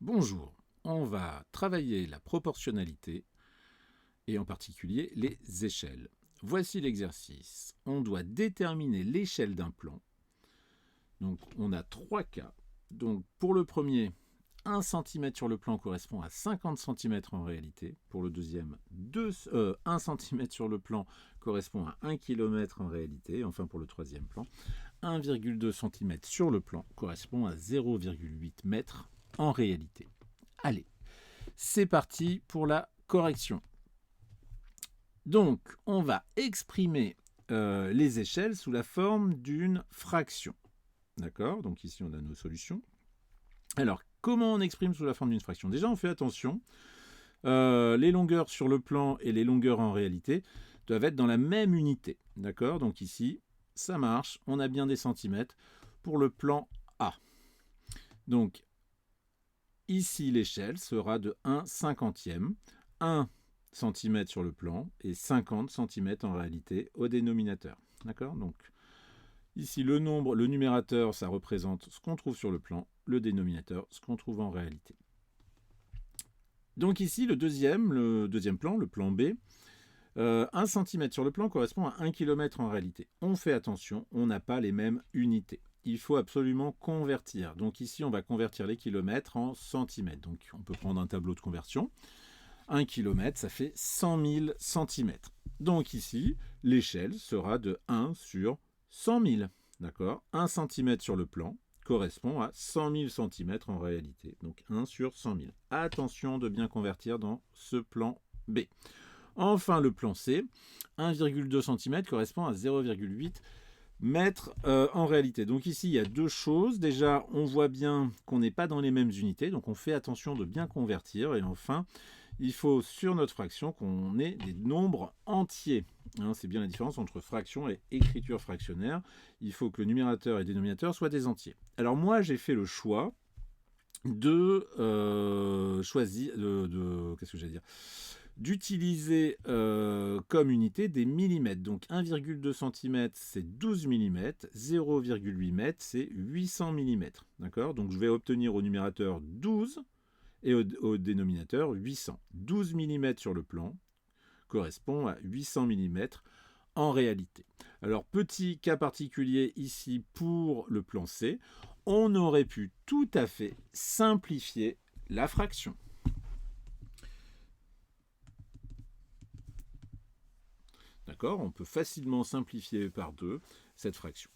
Bonjour, on va travailler la proportionnalité et en particulier les échelles. Voici l'exercice. On doit déterminer l'échelle d'un plan. Donc on a trois cas. Donc pour le premier, 1 cm sur le plan correspond à 50 cm en réalité. Pour le deuxième, 1 cm sur le plan correspond à 1 km en réalité. Enfin pour le troisième plan, 1,2 cm sur le plan correspond à 0,8 m en réalité. Allez, c'est parti pour la correction. Donc, on va exprimer les échelles sous la forme d'une fraction. D'accord? Donc ici, on a nos solutions. Alors, comment on exprime sous la forme d'une fraction? Déjà, on fait attention. Les longueurs sur le plan et les longueurs en réalité doivent être dans la même unité. D'accord? Donc ici, ça marche. On a bien des centimètres pour le plan A. Donc, ici, l'échelle sera de 1/50. 1 cm sur le plan et 50 cm en réalité au dénominateur. D'accord? Donc, ici, le numérateur, ça représente ce qu'on trouve sur le plan, le dénominateur, ce qu'on trouve en réalité. Donc ici, le deuxième plan, le plan B, 1 cm sur le plan correspond à 1 km en réalité. On fait attention, on n'a pas les mêmes unités. Il faut absolument convertir. Donc ici, on va convertir les kilomètres en centimètres. Donc on peut prendre un tableau de conversion. 1 km, ça fait 100 000 cm. Donc ici, l'échelle sera de 1 sur 100 000. D'accord? 1 cm sur le plan correspond à 100 000 cm en réalité. Donc 1 sur 100 000. Attention de bien convertir dans ce plan B. Enfin, le plan C, 1,2 cm correspond à 0,8 mètres en réalité. Donc ici, il y a deux choses. Déjà, on voit bien qu'on n'est pas dans les mêmes unités, donc on fait attention de bien convertir. Et enfin, il faut sur notre fraction qu'on ait des nombres entiers. Hein, c'est bien la différence entre fraction et écriture fractionnaire. Il faut que le numérateur et le dénominateur soient des entiers. Alors moi, j'ai fait le choix de choisir, qu'est-ce que j'allais dire, d'utiliser comme unité des millimètres. Donc 1,2 cm c'est 12 mm, 0,8 m c'est 800 mm. D'accord? Donc je vais obtenir au numérateur 12 et au dénominateur 800. 12 mm sur le plan correspond à 800 mm en réalité. Alors, petit cas particulier ici pour le plan C, on aurait pu tout à fait simplifier la fraction. D'accord? On peut facilement simplifier par 2 cette fraction.